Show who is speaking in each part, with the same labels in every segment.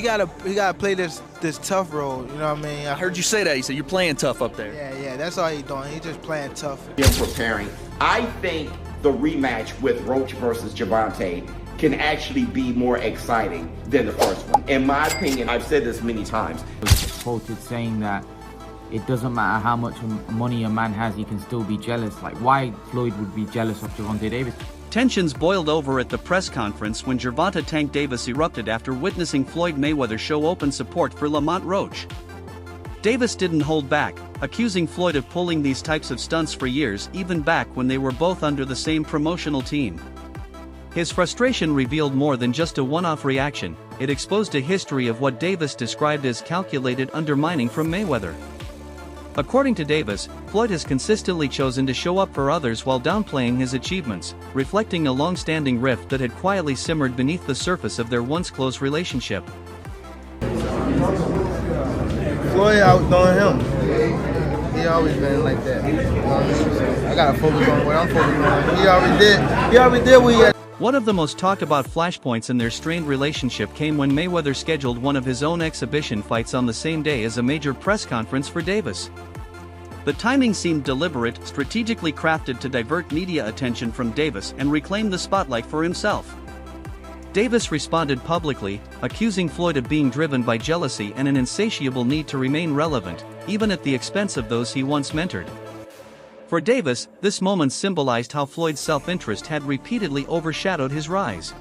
Speaker 1: gotta play this tough role. You know what I mean?
Speaker 2: I heard you say that. You said you're playing tough up there.
Speaker 1: Yeah. That's all he's doing. He's just playing tough.
Speaker 3: Him preparing. I think the rematch with Roach versus Gervonta can actually be more exciting than the first one. In my opinion, I've said this many times.
Speaker 4: Quoted saying that it doesn't matter how much money a man has, he can still be jealous. Like, why Floyd would be jealous of Gervonta Davis?
Speaker 5: Tensions boiled over at the press conference when Gervonta Tank Davis erupted after witnessing Floyd Mayweather show open support for Lamont Roach. Davis didn't hold back, accusing Floyd of pulling these types of stunts for years, even back when they were both under the same promotional team. His frustration revealed more than just a one-off reaction. It exposed a history of what Davis described as calculated undermining from Mayweather. According to Davis, Floyd has consistently chosen to show up for others while downplaying his achievements, reflecting a long-standing rift that had quietly simmered beneath the surface of their once close relationship.
Speaker 1: Floyd outdoing him. He always been like that. I gotta focus on what I'm focusing on. He already did what he had.
Speaker 5: One of the most talked about flashpoints in their strained relationship came when Mayweather scheduled one of his own exhibition fights on the same day as a major press conference for Davis. The timing seemed deliberate, strategically crafted to divert media attention from Davis and reclaim the spotlight for himself. Davis responded publicly, accusing Floyd of being driven by jealousy and an insatiable need to remain relevant, even at the expense of those he once mentored. For Davis, this moment symbolized how Floyd's self-interest had repeatedly overshadowed his rise.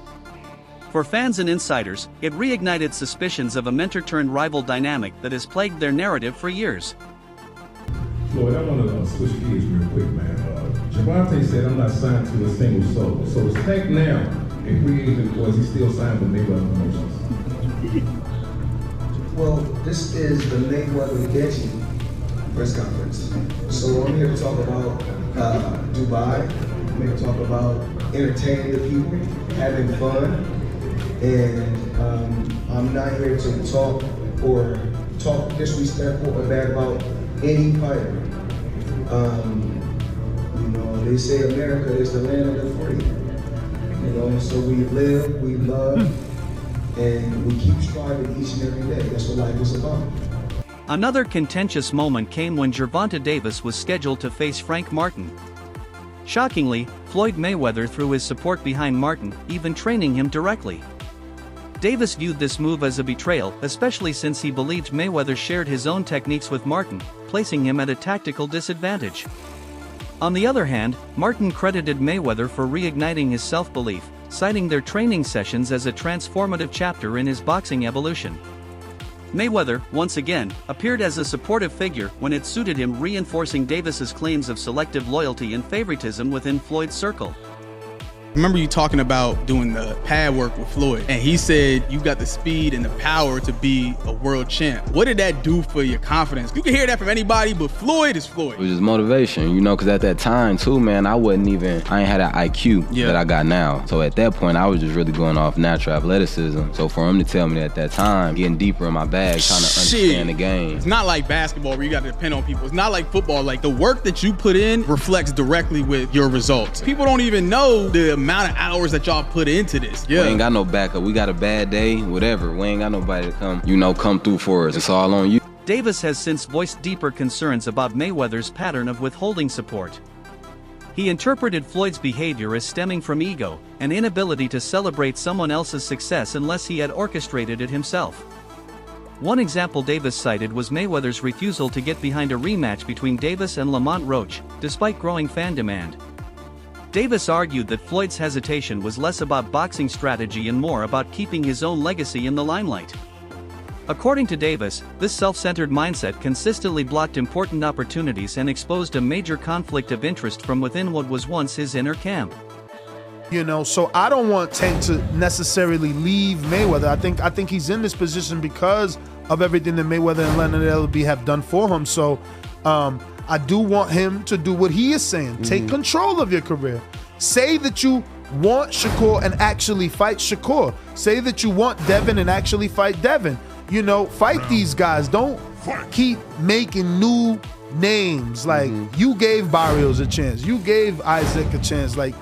Speaker 5: For fans and insiders, it reignited suspicions of a mentor-turned-rival dynamic that has plagued their narrative for years.
Speaker 6: Floyd, I want to switch gears real quick, man. Gervonta said I'm not signed to a single soul. So is Tank now a free agent, or is he still signed with Mayweather Promotions?
Speaker 7: Well, this is the Mayweather Getty press conference. So I'm here to talk about Dubai. I'm here to talk about entertaining the people, having fun, and I'm not here to talk disrespectful or bad about any fighter. You know, they say America is the land of the free. You know, so we live, we love, and we keep striving each and every day. That's what life is about.
Speaker 5: Another contentious moment came when Gervonta Davis was scheduled to face Frank Martin. Shockingly, Floyd Mayweather threw his support behind Martin, even training him directly. Davis viewed this move as a betrayal, especially since he believed Mayweather shared his own techniques with Martin, placing him at a tactical disadvantage. On the other hand, Martin credited Mayweather for reigniting his self-belief, citing their training sessions as a transformative chapter in his boxing evolution. Mayweather, once again, appeared as a supportive figure when it suited him, reinforcing Davis's claims of selective loyalty and favoritism within Floyd's circle.
Speaker 8: I remember you talking about doing the pad work with Floyd, and he said you got the speed and the power to be a world champ. What did that do for your confidence? You can hear that from anybody, but Floyd is Floyd.
Speaker 9: It was just motivation, you know, because at that time too, man, I ain't had that IQ that I got now. So at that point, I was just really going off natural athleticism. So for him to tell me at that time, getting deeper in my bag, trying to understand the game.
Speaker 8: It's not like basketball where you got to depend on people. It's not like football. Like, the work that you put in reflects directly with your results. People don't even know the amount of hours that y'all put into this.
Speaker 9: We ain't got no backup. We got a bad day, whatever. We ain't got nobody to come through for us. It's all on you.
Speaker 5: Davis has since voiced deeper concerns about Mayweather's pattern of withholding support. He interpreted Floyd's behavior as stemming from ego, an inability to celebrate someone else's success unless he had orchestrated it himself. One example Davis cited was Mayweather's refusal to get behind a rematch between Davis and Lamont Roach, despite growing fan demand. Davis argued that Floyd's hesitation was less about boxing strategy and more about keeping his own legacy in the limelight. According to Davis, this self-centered mindset consistently blocked important opportunities and exposed a major conflict of interest from within what was once his inner camp.
Speaker 10: You know, so I don't want Tank to necessarily leave Mayweather. I think he's in this position because of everything that Mayweather and Leonard LB have done for him. So I do want him to do what he is saying. Take control of your career. Say that you want Shakur and actually fight Shakur. Say that you want Devin and actually fight Devin. You know, fight these guys. Don't keep making new names. Like, you gave Barrios a chance. You gave Isaac a chance. Like,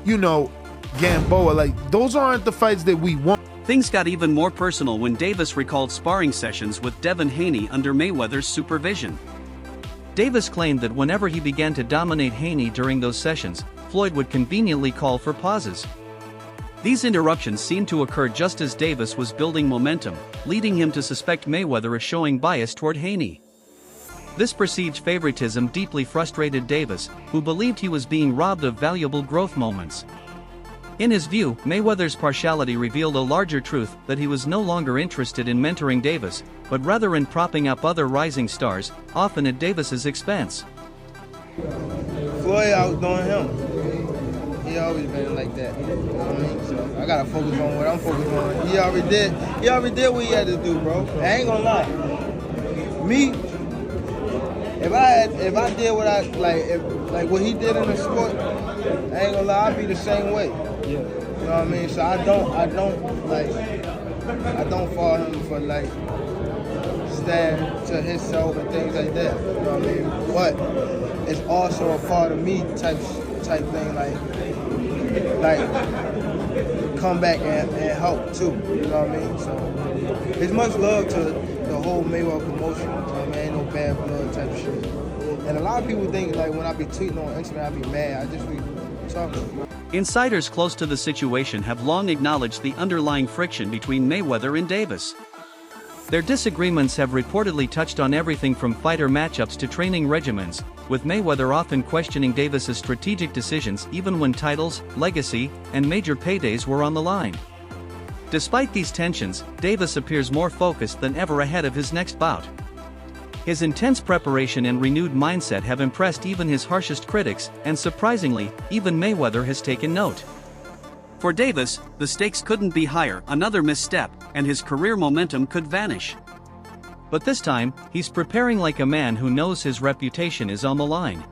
Speaker 10: you know, Gamboa. Like, those aren't the fights that we want.
Speaker 5: Things got even more personal when Davis recalled sparring sessions with Devin Haney under Mayweather's supervision. Davis claimed that whenever he began to dominate Haney during those sessions, Floyd would conveniently call for pauses. These interruptions seemed to occur just as Davis was building momentum, leading him to suspect Mayweather as showing bias toward Haney. This perceived favoritism deeply frustrated Davis, who believed he was being robbed of valuable growth moments. In his view, Mayweather's partiality revealed a larger truth, that he was no longer interested in mentoring Davis, but rather in propping up other rising stars, often at Davis's expense.
Speaker 1: Floyd outdoing him. He always been like that. You know what I mean? So I gotta focus on what I'm focused on. He already did what he had to do, bro. I ain't gonna lie. Me, if I did what I like what he did in the sport, I ain't gonna lie, I'd be the same way. You know what I mean? So I don't follow him for like stand to himself and things like that. You know what I mean? But it's also a part of me type thing, like come back and help too. You know what I mean? So it's much love to the whole Mayweather promotion. You know what I mean? Ain't no bad blood type of shit. And a lot of people think like when I be tweeting on Instagram, I be mad. I just be talking.
Speaker 5: Insiders close to the situation have long acknowledged the underlying friction between Mayweather and Davis. Their disagreements have reportedly touched on everything from fighter matchups to training regimens, with Mayweather often questioning Davis's strategic decisions even when titles, legacy, and major paydays were on the line. Despite these tensions, Davis appears more focused than ever ahead of his next bout. His intense preparation and renewed mindset have impressed even his harshest critics, and surprisingly, even Mayweather has taken note. For Davis, the stakes couldn't be higher, another misstep, and his career momentum could vanish. But this time, he's preparing like a man who knows his reputation is on the line.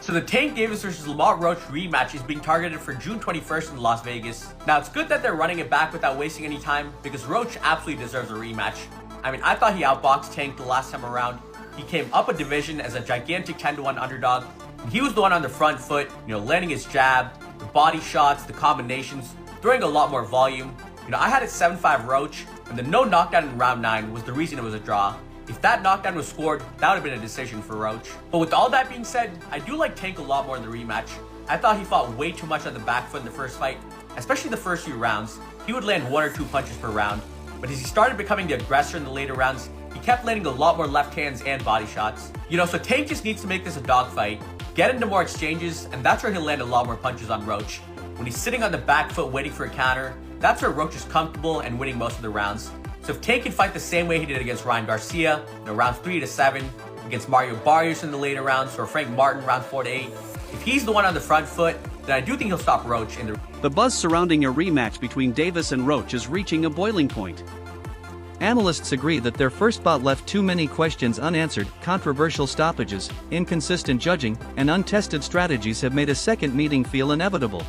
Speaker 11: So the Tank Davis vs. Lamont Roach rematch is being targeted for June 21st in Las Vegas. Now it's good that they're running it back without wasting any time, because Roach absolutely deserves a rematch. I mean, I thought he outboxed Tank the last time around. He came up a division as a gigantic 10-1 underdog. And he was the one on the front foot, landing his jab, the body shots, the combinations, throwing a lot more volume. I had it 7-5 Roach, and the no knockdown in round 9 was the reason it was a draw. If that knockdown was scored, that would have been a decision for Roach. But with all that being said, I do like Tank a lot more in the rematch. I thought he fought way too much on the back foot in the first fight, especially the first few rounds. He would land 1 or 2 punches per round. But as he started becoming the aggressor in the later rounds, he kept landing a lot more left hands and body shots. So Tank just needs to make this a dogfight, get into more exchanges, and that's where he'll land a lot more punches on Roach. When he's sitting on the back foot waiting for a counter, that's where Roach is comfortable and winning most of the rounds. So if Tank can fight the same way he did against Ryan Garcia, rounds 3 to 7, against Mario Barrios in the later rounds, or Frank Martin rounds 4 to 8, if he's the one on the front foot, then I do think he'll stop Roach in the...
Speaker 5: The buzz surrounding a rematch between Davis and Roach is reaching a boiling point. Analysts agree that their first bout left too many questions unanswered. Controversial stoppages, inconsistent judging, and untested strategies have made a second meeting feel inevitable.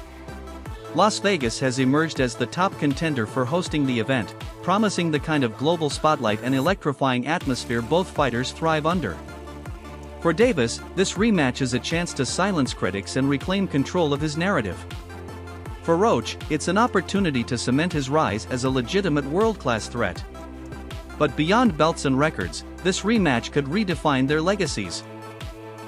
Speaker 5: Las Vegas has emerged as the top contender for hosting the event, promising the kind of global spotlight and electrifying atmosphere both fighters thrive under. For Davis, this rematch is a chance to silence critics and reclaim control of his narrative. For Roach, it's an opportunity to cement his rise as a legitimate world-class threat. But beyond belts and records, this rematch could redefine their legacies.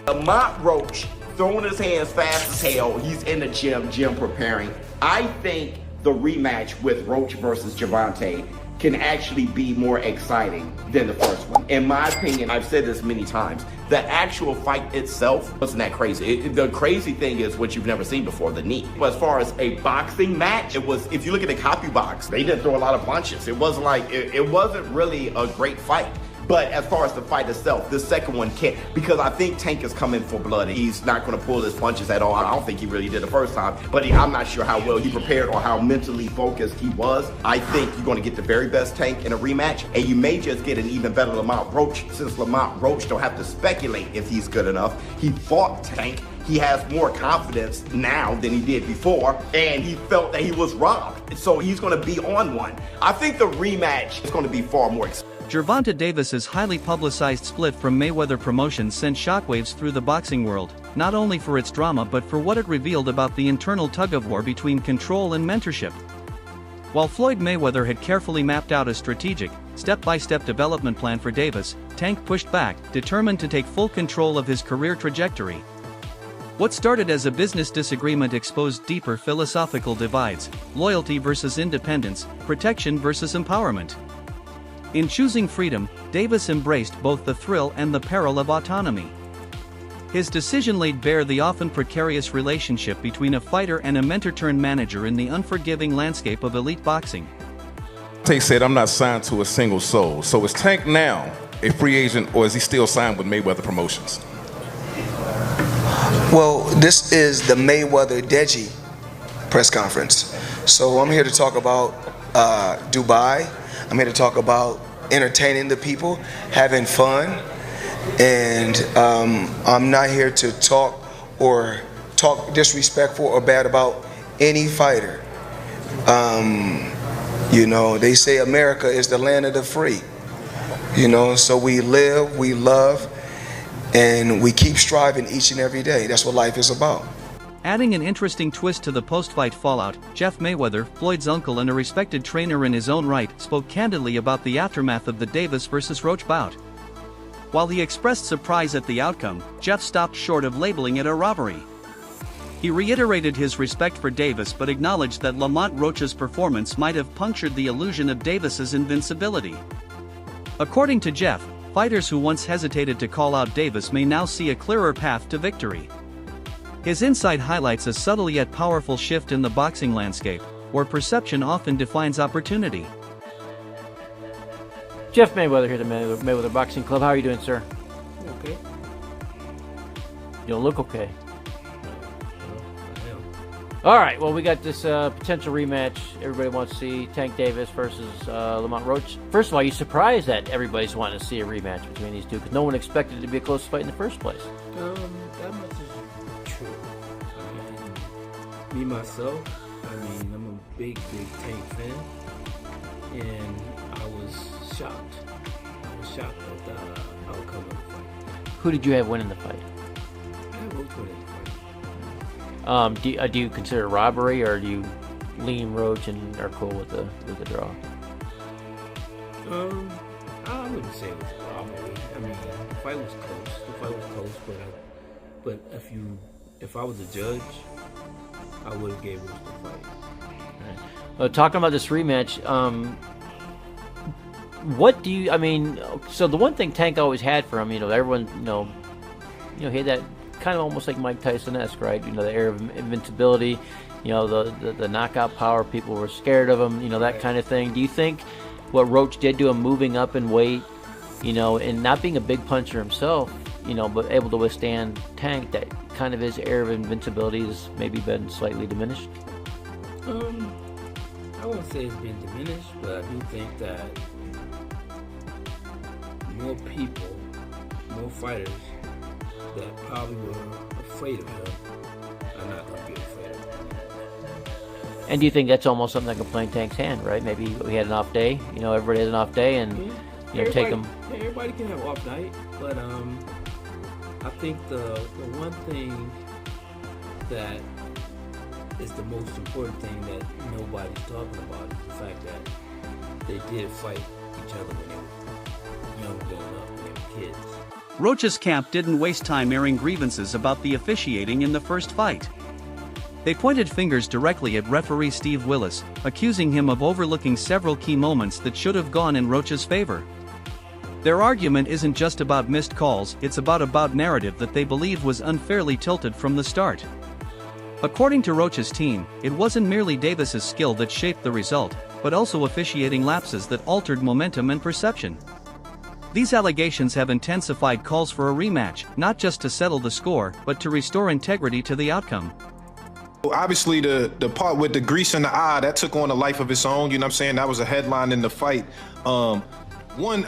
Speaker 3: Lamont Roach throwing his hands fast as hell. He's in the gym preparing. I think the rematch with Roach versus Gervonta can actually be more exciting than the first one. In my opinion, I've said this many times, the actual fight itself wasn't that crazy. The crazy thing is what you've never seen before, the knee. But as far as a boxing match, it was, if you look at the copy box, they didn't throw a lot of punches. It wasn't like, it wasn't really a great fight. But as far as the fight itself, this second one can't, because I think Tank is coming for blood. He's not going to pull his punches at all. I don't think he really did the first time, but I'm not sure how well he prepared or how mentally focused he was. I think you're going to get the very best Tank in a rematch, and you may just get an even better Lamont Roach, since Lamont Roach don't have to speculate if he's good enough. He fought Tank. He has more confidence now than he did before, and he felt that he was robbed. So he's going to be on one. I think the rematch is going to be far more exciting.
Speaker 5: Gervonta Davis's highly publicized split from Mayweather Promotions sent shockwaves through the boxing world, not only for its drama but for what it revealed about the internal tug-of-war between control and mentorship. While Floyd Mayweather had carefully mapped out a strategic, step-by-step development plan for Davis, Tank pushed back, determined to take full control of his career trajectory. What started as a business disagreement exposed deeper philosophical divides: loyalty versus independence, protection versus empowerment. In choosing freedom, Davis embraced both the thrill and the peril of autonomy. His decision laid bare the often precarious relationship between a fighter and a mentor-turned-manager in the unforgiving landscape of elite boxing.
Speaker 6: Tank said, "I'm not signed to a single soul." So is Tank now a free agent, or is he still signed with Mayweather Promotions?
Speaker 7: Well, this is the Mayweather-Deji press conference. So I'm here to talk about Dubai. I'm here to talk about entertaining the people, having fun. And I'm not here to talk disrespectful or bad about any fighter. You know, they say America is the land of the free. You know, so we live, we love, and we keep striving each and every day. That's what life is about.
Speaker 5: Adding an interesting twist to the post-fight fallout, Jeff Mayweather, Floyd's uncle and a respected trainer in his own right, spoke candidly about the aftermath of the Davis vs. Roach bout. While he expressed surprise at the outcome, Jeff stopped short of labeling it a robbery. He reiterated his respect for Davis but acknowledged that Lamont Roach's performance might have punctured the illusion of Davis's invincibility. According to Jeff, fighters who once hesitated to call out Davis may now see a clearer path to victory. His insight highlights a subtle yet powerful shift in the boxing landscape, where perception often defines opportunity.
Speaker 12: Jeff Mayweather here at the Mayweather Boxing Club. How are you doing, sir?
Speaker 13: Okay.
Speaker 12: You don't look okay. All right, well, we got this potential rematch everybody wants to see, Tank Davis versus Lamont Roach. First of all, are you surprised that everybody's wanting to see a rematch between these two? Because no one expected it to be a close fight in the first place.
Speaker 13: That much is true. I mean, me, myself, I'm a big Tank fan. And I was shocked. I was shocked at the outcome of the fight.
Speaker 12: Who did you have winning the fight?
Speaker 13: I have Roach winning the fight.
Speaker 12: Do you consider it robbery, or do you lean Roach and are cool with the draw?
Speaker 13: I wouldn't say it was a robbery. I mean, the fight was close. But if I was a judge, I would have gave Roach the fight.
Speaker 12: Right. Talking about this rematch, what do you? I mean, so the one thing Tank always had for him, everyone, he had that kind of almost like Mike Tyson-esque, right? The air of invincibility, the knockout power. People were scared of him, that kind of thing. Do you think what Roach did to him, moving up in weight, and not being a big puncher himself, but able to withstand Tank, that kind of his air of invincibility has maybe been slightly diminished?
Speaker 13: I wouldn't say it's been diminished, but I do think that more people, more fighters that probably were afraid of him are not going to be afraid of him.
Speaker 12: And do you think that's almost something that can play in Tank's hand, right? Maybe we had an off day, everybody has an off day, and take him.
Speaker 13: Yeah, everybody can have an off night, but I think the one thing that is the most important thing that nobody's talking about is the fact that they did fight each other when they were young, growing up, when they were kids.
Speaker 5: Roach's camp didn't waste time airing grievances about the officiating in the first fight. They pointed fingers directly at referee Steve Willis, accusing him of overlooking several key moments that should have gone in Roach's favor. Their argument isn't just about missed calls, it's about narrative that they believe was unfairly tilted from the start. According to Roach's team, it wasn't merely Davis's skill that shaped the result, but also officiating lapses that altered momentum and perception. These allegations have intensified calls for a rematch, not just to settle the score, but to restore integrity to the outcome.
Speaker 6: Obviously, the part with the grease in the eye, that took on a life of its own, That was a headline in the fight. One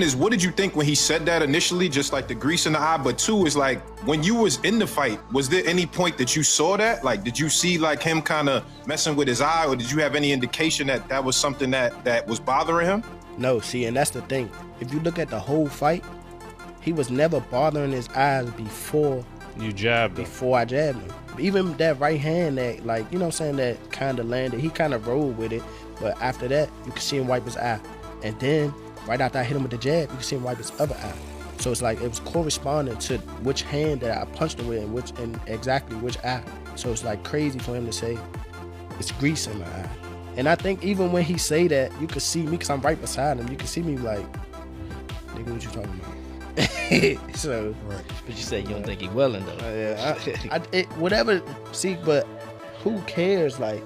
Speaker 6: is, what did you think when he said that initially, just like the grease in the eye? But two is like, when you was in the fight, was there any point that you saw that? Like, did you see like him kind of messing with his eye, or did you have any indication that that was something that was bothering him?
Speaker 1: No, see, and that's the thing. If you look at the whole fight, he was never bothering his eyes before
Speaker 14: You jabbed him.
Speaker 15: Before I jabbed him. Even that right hand that, like, you know what I'm saying, that kind of landed, he kind of rolled with it. But after that, you could see him wipe his eye. And then, right after I hit him with the jab, you could see him wipe his other eye. So it's like, it was corresponding to which hand that I punched him with and exactly which eye. So it's like crazy for him to say, it's grease in my eye. And I think even when he say that, you could see me, because I'm right beside him, you can see me like, nigga, what you talking about? So,
Speaker 16: right. But you said you don't think he willing though.
Speaker 15: Yeah, whatever. See, but who cares? Like,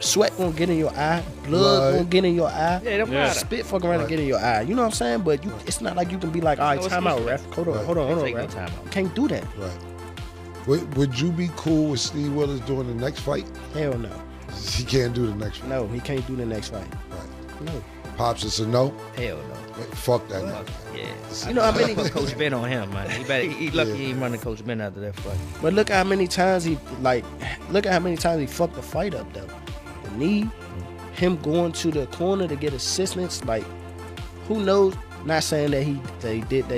Speaker 15: sweat gonna get in your eye, blood gonna get in your eye.
Speaker 16: Yeah, it don't matter.
Speaker 15: Spit fucking around and get in your eye. You know what I'm saying? But it's not like you can be like, all right, time out, ref. Hold on, ref. You can't do that.
Speaker 17: Right. Would you be cool with Steve Willis doing the next fight?
Speaker 15: Hell no.
Speaker 17: He can't do the next fight.
Speaker 15: No, he can't do the next fight.
Speaker 17: Right.
Speaker 15: No.
Speaker 17: Pops, it's a no.
Speaker 16: Hell no.
Speaker 17: Fuck that. No.
Speaker 16: Yeah.
Speaker 15: You know how many
Speaker 16: Coach Ben on him, man. He lucky he ain't running Coach Ben after that fight.
Speaker 15: But look at how many times he fucked the fight up though. The knee, him going to the corner to get assistance, like, who knows? Not saying that they did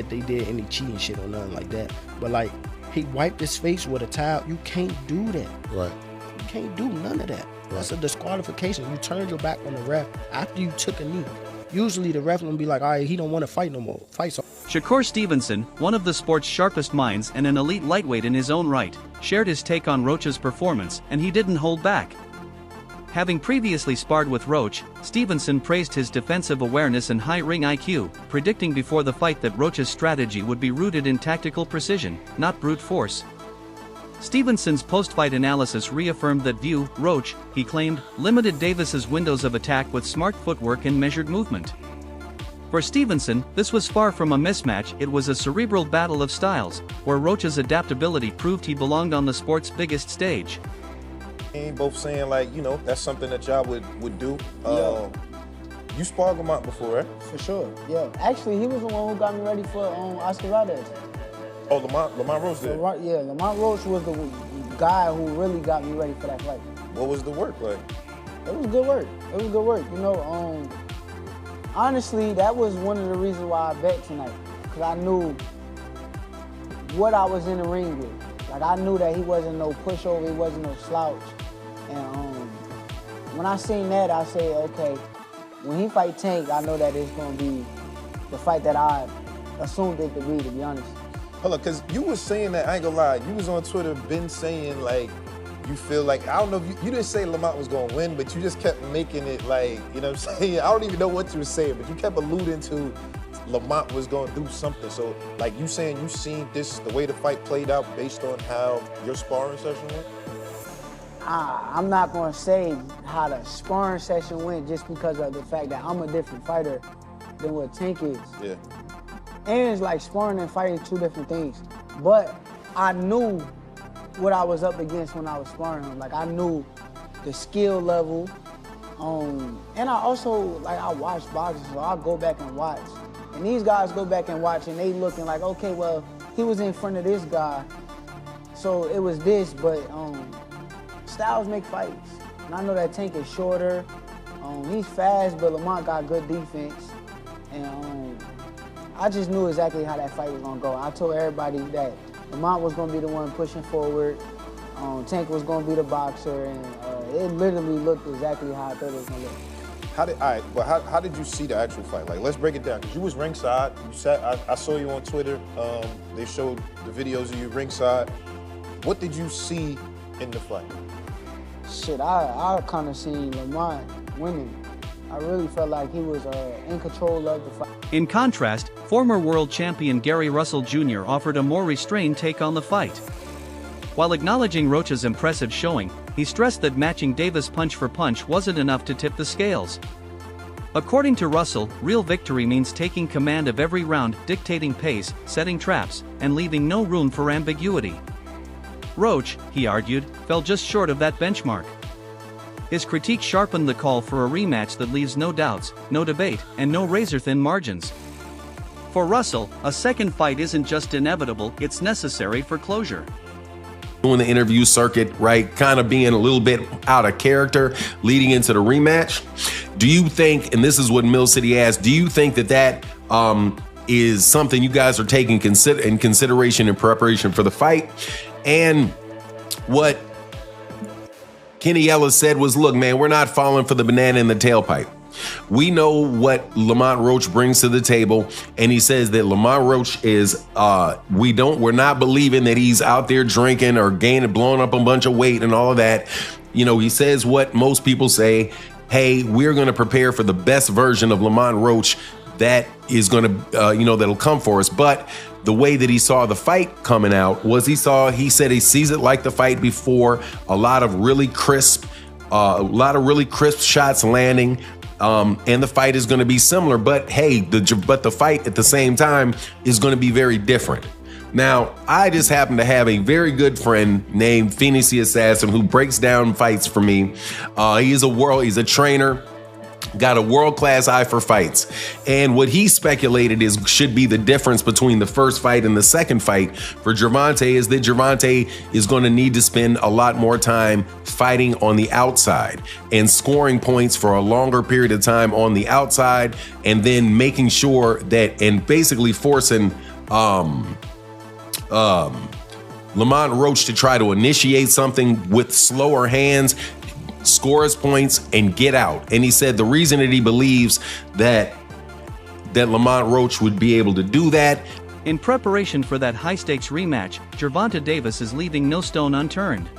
Speaker 15: any cheating shit or nothing like that. But like, he wiped his face with a towel. You can't do that.
Speaker 17: Right.
Speaker 15: You can't do none of that. That's a disqualification. You turned your back on the ref after you took a knee. Usually the ref will be like, all right, he don't want to fight no more. Fight so.
Speaker 5: Shakur Stevenson, one of the sport's sharpest minds and an elite lightweight in his own right, shared his take on Roach's performance, and he didn't hold back. Having previously sparred with Roach, Stevenson praised his defensive awareness and high ring IQ, predicting before the fight that Roach's strategy would be rooted in tactical precision, not brute force. Stevenson's post-fight analysis reaffirmed that Roach, he claimed, limited Davis's windows of attack with smart footwork and measured movement. For Stevenson, this was far from a mismatch, it was a cerebral battle of styles, where Roach's adaptability proved he belonged on the sport's biggest stage.
Speaker 18: Both saying, like, you know, that's something that y'all would do. You sparred Lamont before, right?
Speaker 1: For sure, yeah. Actually, he was the one who got me ready for Oscar Valdez.
Speaker 18: Oh, Lamont Roach did?
Speaker 1: Lamont Roach was the guy who really got me ready for that fight.
Speaker 18: What was the work like?
Speaker 1: It was good work. You know, honestly, that was one of the reasons why I bet tonight. Because I knew what I was in the ring with. Like, I knew that he wasn't no pushover, he wasn't no slouch. And when I seen that, I said, okay, when he fight Tank, I know that it's going to be the fight that I assumed it to be honest.
Speaker 18: Hold on, because you was saying that, I ain't gonna lie, you was on Twitter been saying, like, you feel like, I don't know, if you didn't say Lamont was gonna win, but you just kept making it like, you know what I'm saying? I don't even know what you were saying, but you kept alluding to Lamont was gonna do something. So, like, you saying you seen this, the way the fight played out based on how your sparring session went?
Speaker 1: I'm not gonna say how the sparring session went just because of the fact that I'm a different fighter than what Tank is.
Speaker 18: Yeah.
Speaker 1: And it's like sparring and fighting two different things. But I knew what I was up against when I was sparring him. Like, I knew the skill level. And I also, like, I watch boxing, so I go back and watch. And these guys go back and watch, and they looking like, okay, well, he was in front of this guy, so it was this, but styles make fights. And I know that Tank is shorter. He's fast, but Lamont got good defense. And I just knew exactly how that fight was gonna go. I told everybody that Lamont was gonna be the one pushing forward. Tank was gonna be the boxer, and it literally looked exactly how I thought it was gonna look.
Speaker 18: How did you see the actual fight? Like, let's break it down, because you was ringside. You sat, I saw you on Twitter. They showed the videos of you ringside. What did you see in the fight?
Speaker 1: Shit, I kind of seen Lamont winning. I really felt like he was in control of the fight.
Speaker 5: In contrast, former world champion Gary Russell Jr. offered a more restrained take on the fight. While acknowledging Roach's impressive showing, he stressed that matching Davis punch for punch wasn't enough to tip the scales. According to Russell, real victory means taking command of every round, dictating pace, setting traps, and leaving no room for ambiguity. Roach, he argued, fell just short of that benchmark. His critique sharpened the call for a rematch that leaves no doubts, no debate, and no razor-thin margins. For Russell, a second fight isn't just inevitable, it's necessary for closure.
Speaker 19: Doing the interview circuit, right, kind of being a little bit out of character leading into the rematch. Do you think, and this is what Mill City asked, do you think that is something you guys are taking in consideration in preparation for the fight. And what Kenny Ellis said was, look, man, we're not falling for the banana in the tailpipe. We know what Lamont Roach brings to the table, and he says that Lamont Roach is we're not believing that he's out there drinking or blowing up a bunch of weight and all of that. You know, he says what most people say, hey, we're going to prepare for the best version of Lamont Roach that is going to that'll come for us. But the way that he saw the fight coming out was he said he sees it like the fight before, a lot of really crisp shots landing. And the fight is going to be similar, but hey, the fight at the same time is going to be very different. Now, I just happen to have a very good friend named Phoenix the Assassin who breaks down fights for me. He's a trainer, got a world-class eye for fights. And what he speculated should be the difference between the first fight and the second fight for Gervonta is that Gervonta is going to need to spend a lot more time fighting on the outside and scoring points for a longer period of time on the outside, and then making sure that, and basically forcing Lamont Roach to try to initiate something with slower hands, score his points, and get out. And he said the reason that he believes that Lamont Roach would be able to do that.
Speaker 5: In preparation for that high-stakes rematch, Gervonta Davis is leaving no stone unturned.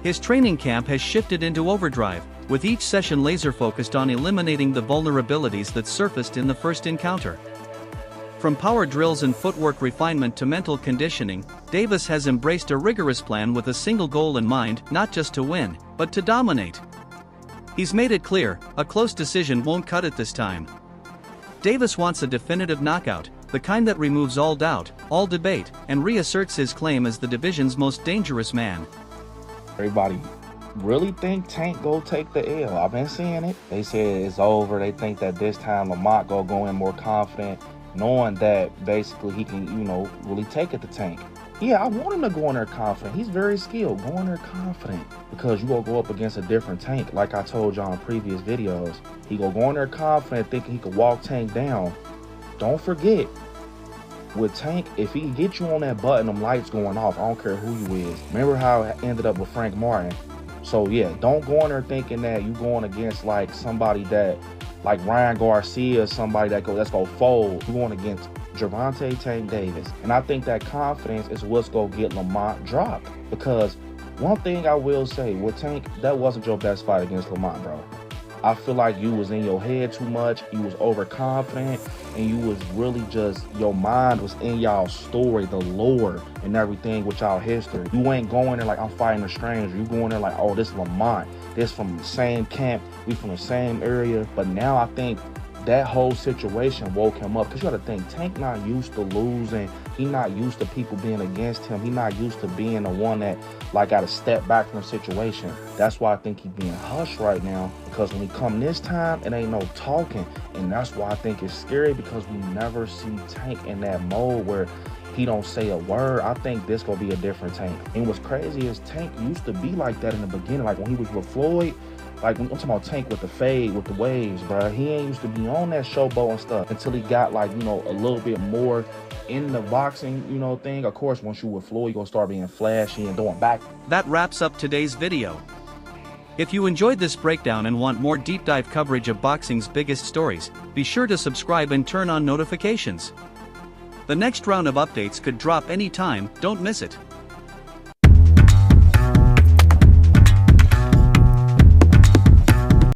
Speaker 5: His training camp has shifted into overdrive, with each session laser-focused on eliminating the vulnerabilities that surfaced in the first encounter. From power drills and footwork refinement to mental conditioning, Davis has embraced a rigorous plan with a single goal in mind, not just to win, but to dominate. He's made it clear, a close decision won't cut it this time. Davis wants a definitive knockout, the kind that removes all doubt, all debate, and reasserts his claim as the division's most dangerous man.
Speaker 14: Everybody really think Tank go take the L. I've been seeing it. They said it's over. They think that this time Lamont go in more confident, knowing that basically he can, really take it to Tank. Yeah, I want him to go in there confident. He's very skilled. Go in there confident, because you gonna go up against a different Tank. Like I told y'all in previous videos, he gonna go in there confident, thinking he could walk Tank down. Don't forget, with Tank, if he can get you on that button, them lights going off, I don't care who you is. Remember how it ended up with Frank Martin? So yeah, don't go in there thinking that you going against like somebody that, like Ryan Garcia, somebody that's gonna fold. You going against Gervonta Tank Davis. And I think that confidence is what's gonna get Lamont dropped. Because one thing I will say, with Tank, that wasn't your best fight against Lamont, bro. I feel like you was in your head too much, you was overconfident, and you was really just, your mind was in y'all story, the lore and everything with y'all history. You ain't going there like, I'm fighting a stranger. You going there like, oh, this Lamont, this from the same camp, we from the same area. But now I think that whole situation woke him up, because you gotta think, Tank not used to losing. He not used to people being against him. He not used to being the one that like gotta step back from the situation. That's why I think he being hushed right now, because when he come this time, it ain't no talking. And that's why I think it's scary, because we never see Tank in that mode where he don't say a word. I think this gonna be a different Tank. And what's crazy is Tank used to be like that in the beginning, like when he was with Floyd. Like, I'm talking about Tank with the fade, with the waves, bro. He ain't used to be on that showboat and stuff until he got, like, a little bit more in the boxing, thing. Of course, once you with Floyd, you're going to start being flashy and doing back.
Speaker 5: That wraps up today's video. If you enjoyed this breakdown and want more deep dive coverage of boxing's biggest stories, be sure to subscribe and turn on notifications. The next round of updates could drop anytime, don't miss it.